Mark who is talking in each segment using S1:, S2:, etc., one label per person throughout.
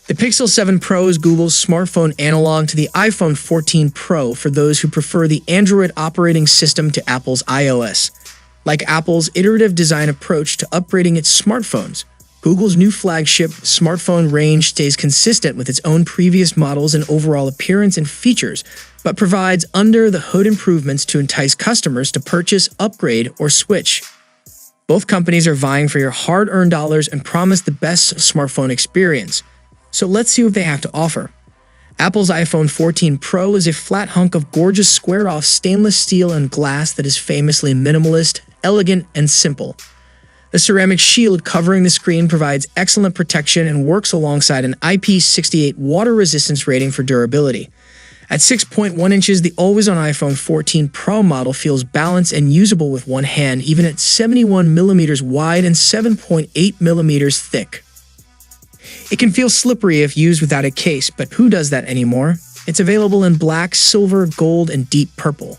S1: The Pixel 7 Pro is Google's smartphone analog to the iPhone 14 Pro for those who prefer the Android operating system to Apple's iOS. Like Apple's iterative design approach to upgrading its smartphones, Google's new flagship smartphone range stays consistent with its own previous models in overall appearance and features, but provides under-the-hood improvements to entice customers to purchase, upgrade, or switch. Both companies are vying for your hard-earned dollars and promise the best smartphone experience. So let's see what they have to offer. Apple's iPhone 14 Pro is a flat hunk of gorgeous squared-off stainless steel and glass that is famously minimalist, elegant, and simple. The ceramic shield covering the screen provides excellent protection and works alongside an IP68 water resistance rating for durability. At 6.1 inches, the always-on iPhone 14 Pro model feels balanced and usable with one hand, even at 71 millimeters wide and 7.8 millimeters thick. It can feel slippery if used without a case, but who does that anymore? It's available in black, silver, gold, and deep purple.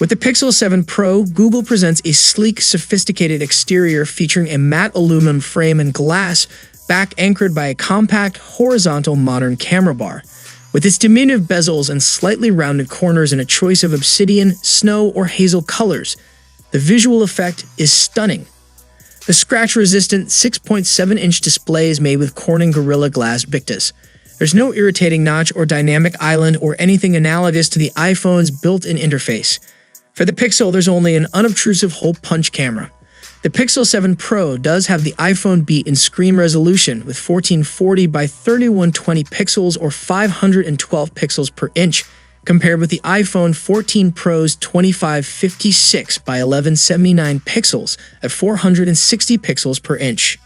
S1: With the Pixel 7 Pro, Google presents a sleek, sophisticated exterior featuring a matte aluminum frame and glass, back anchored by a compact, horizontal modern camera bar. With its diminutive bezels and slightly rounded corners and a choice of obsidian, snow, or hazel colors, the visual effect is stunning. The scratch-resistant 6.7-inch display is made with Corning Gorilla Glass Brightest. There's no irritating notch or dynamic island or anything analogous to the iPhone's built-in interface. For the Pixel, there's only an unobtrusive hole-punch camera. The Pixel 7 Pro does have the iPhone beat in screen resolution with 1440 by 3120 pixels or 512 pixels per inch, compared with the iPhone 14 Pro's 2556 by 1179 pixels at 460 pixels per inch.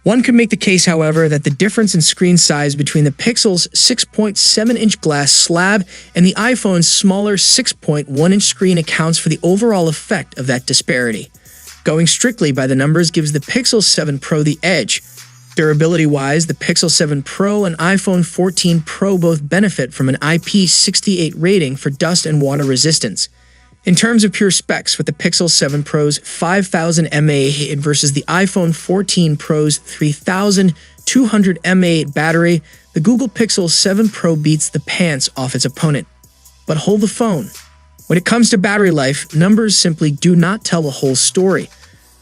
S1: One could make the case, however, that the difference in screen size between the Pixel's 6.7-inch glass slab and the iPhone's smaller 6.1-inch screen accounts for the overall effect of that disparity. Going strictly by the numbers gives the Pixel 7 Pro the edge. Durability-wise, the Pixel 7 Pro and iPhone 14 Pro both benefit from an IP68 rating for dust and water resistance. In terms of pure specs, with the Pixel 7 Pro's 5000 mAh versus the iPhone 14 Pro's 3200 mAh battery, the Google Pixel 7 Pro beats the pants off its opponent. But hold the phone. When it comes to battery life, numbers simply do not tell the whole story.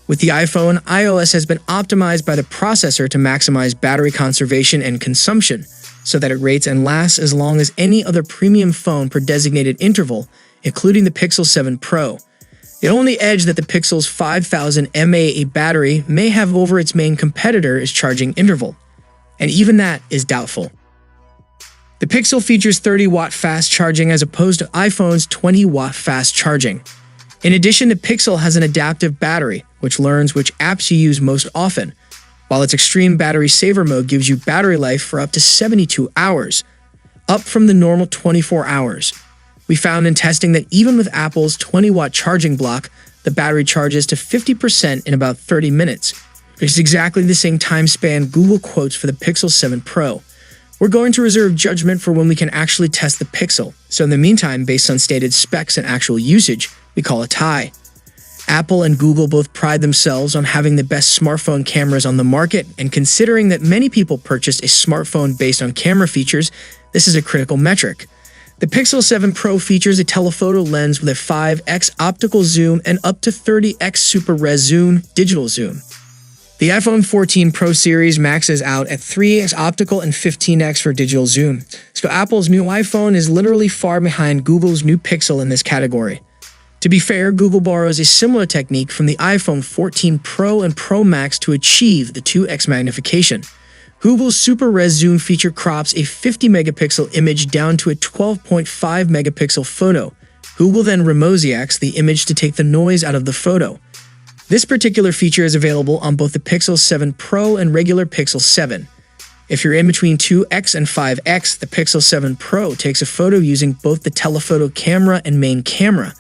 S1: With the iPhone, iOS has been optimized by the processor to maximize battery conservation and consumption, so that it rates and lasts as long as any other premium phone per designated interval, including the Pixel 7 Pro. The only edge that the Pixel's 5000 mAh battery may have over its main competitor is charging interval, and even that is doubtful. The Pixel features 30-watt fast charging as opposed to iPhone's 20-watt fast charging. In addition, the Pixel has an adaptive battery, which learns which apps you use most often, while its extreme battery saver mode gives you battery life for up to 72 hours, up from the normal 24 hours. We found in testing that even with Apple's 20-watt charging block, the battery charges to 50% in about 30 minutes, which is exactly the same time span Google quotes for the Pixel 7 Pro. We're going to reserve judgment for when we can actually test the Pixel, so in the meantime, based on stated specs and actual usage, we call a tie. Apple and Google both pride themselves on having the best smartphone cameras on the market, and considering that many people purchased a smartphone based on camera features, this is a critical metric. The Pixel 7 Pro features a telephoto lens with a 5x optical zoom and up to 30x super res zoom, digital zoom. The iPhone 14 Pro series maxes out at 3x optical and 15x for digital zoom, so Apple's new iPhone is literally far behind Google's new Pixel in this category. To be fair, Google borrows a similar technique from the iPhone 14 Pro and Pro Max to achieve the 2x magnification. Google's Super Res Zoom feature crops a 50-megapixel image down to a 12.5-megapixel photo. Google then remosiacs the image to take the noise out of the photo. This particular feature is available on both the Pixel 7 Pro and regular Pixel 7. If you're in between 2x and 5x, the Pixel 7 Pro takes a photo using both the telephoto camera and main camera,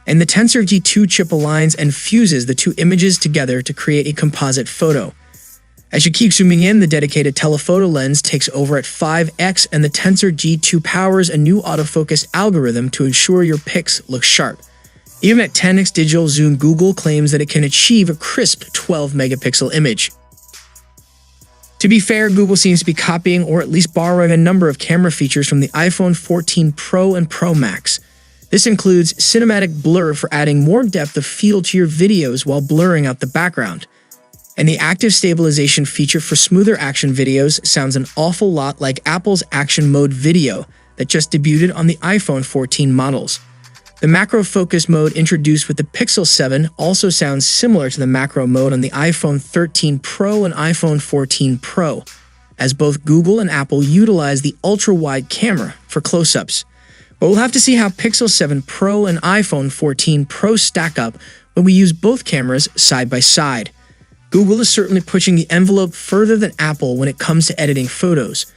S1: and the Tensor G2 chip aligns and fuses the two images together to create a composite photo. As you keep zooming in, the dedicated telephoto lens takes over at 5x, and the Tensor G2 powers a new autofocus algorithm to ensure your pics look sharp. Even at 10x digital zoom, Google claims that it can achieve a crisp 12-megapixel image. To be fair, Google seems to be copying or at least borrowing a number of camera features from the iPhone 14 Pro and Pro Max. This includes cinematic blur for adding more depth of field to your videos while blurring out the background. And the active stabilization feature for smoother action videos sounds an awful lot like Apple's Action Mode Video that just debuted on the iPhone 14 models. The macro focus mode introduced with the Pixel 7 also sounds similar to the macro mode on the iPhone 13 Pro and iPhone 14 Pro, as both Google and Apple utilize the ultra-wide camera for close-ups. But we'll have to see how Pixel 7 Pro and iPhone 14 Pro stack up when we use both cameras side by side. Google is certainly pushing the envelope further than Apple when it comes to editing photos.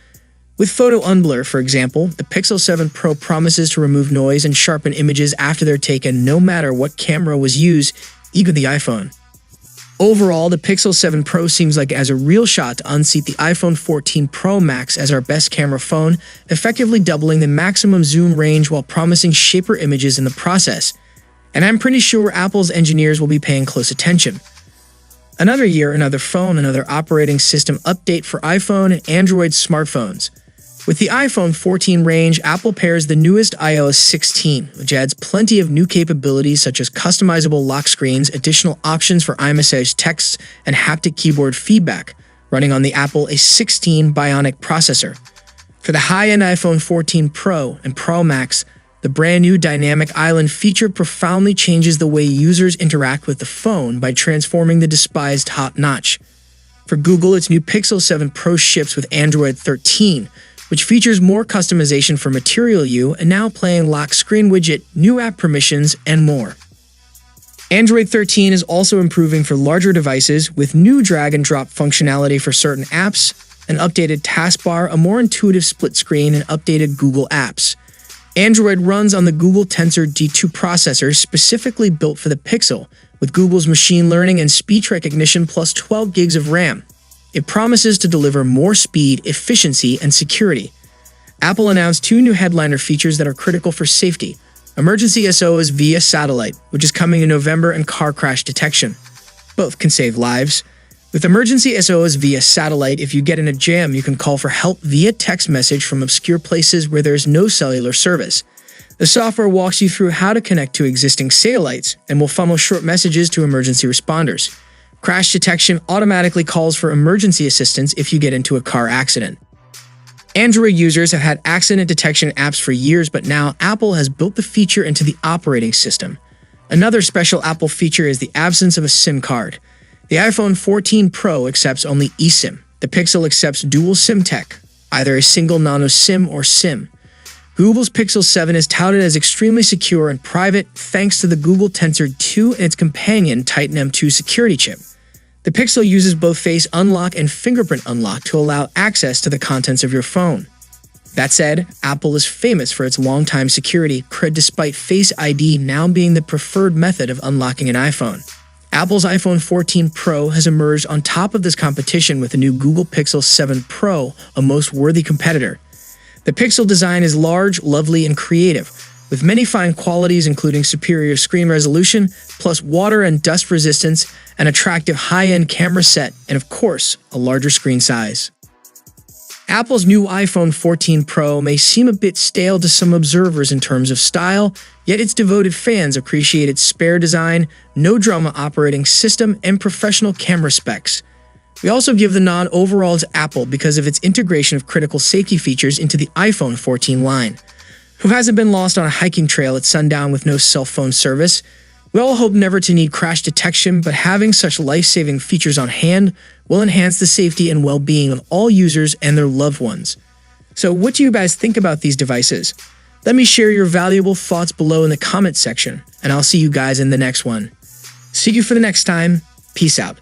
S1: With photo unblur, for example, the Pixel 7 Pro promises to remove noise and sharpen images after they're taken no matter what camera was used, even the iPhone. Overall, the Pixel 7 Pro seems like it has a real shot to unseat the iPhone 14 Pro Max as our best camera phone, effectively doubling the maximum zoom range while promising shaper images in the process. And I'm pretty sure Apple's engineers will be paying close attention. Another year, another phone, another operating system update for iPhone and Android smartphones. With the iPhone 14 range, Apple pairs the newest iOS 16, which adds plenty of new capabilities such as customizable lock screens, additional options for iMessage texts, and haptic keyboard feedback, running on the Apple A16 Bionic processor. For the high-end iPhone 14 Pro and Pro Max, the brand new Dynamic Island feature profoundly changes the way users interact with the phone by transforming the despised hot notch. For Google, its new Pixel 7 Pro ships with Android 13, which features more customization for Material You and now playing lock screen widget, new app permissions, and more. Android 13 is also improving for larger devices with new drag and drop functionality for certain apps, an updated taskbar, a more intuitive split screen, and updated Google Apps. Android runs on the Google Tensor G2 processor specifically built for the Pixel, with Google's machine learning and speech recognition plus 12 gigs of RAM. It promises to deliver more speed, efficiency, and security. Apple announced two new headliner features that are critical for safety: emergency SOS via satellite, which is coming in November, and car crash detection. Both can save lives. With emergency SOS via satellite, if you get in a jam, you can call for help via text message from obscure places where there's no cellular service. The software walks you through how to connect to existing satellites and will funnel short messages to emergency responders. Crash detection automatically calls for emergency assistance if you get into a car accident. Android users have had accident detection apps for years, but now Apple has built the feature into the operating system. Another special Apple feature is the absence of a SIM card. The iPhone 14 Pro accepts only eSIM. The Pixel accepts dual SIM tech, either a single nano SIM or SIM. Google's Pixel 7 is touted as extremely secure and private thanks to the Google Tensor 2 and its companion Titan M2 security chip. The Pixel uses both Face Unlock and Fingerprint Unlock to allow access to the contents of your phone. That said, Apple is famous for its long-time security, despite Face ID now being the preferred method of unlocking an iPhone. Apple's iPhone 14 Pro has emerged on top of this competition with the new Google Pixel 7 Pro, a most worthy competitor. The Pixel design is large, lovely, and creative, with many fine qualities including superior screen resolution, plus water and dust resistance, an attractive high-end camera set, and of course, a larger screen size. Apple's new iPhone 14 Pro may seem a bit stale to some observers in terms of style, yet its devoted fans appreciate its spare design, no-drama operating system, and professional camera specs. We also give the nod overall to Apple because of its integration of critical safety features into the iPhone 14 line. Who hasn't been lost on a hiking trail at sundown with no cell phone service? We all hope never to need crash detection, but having such life-saving features on hand will enhance the safety and well-being of all users and their loved ones. So what do you guys think about these devices? Let me share your valuable thoughts below in the comment section, and I'll see you guys in the next one. See you for the next time. Peace out.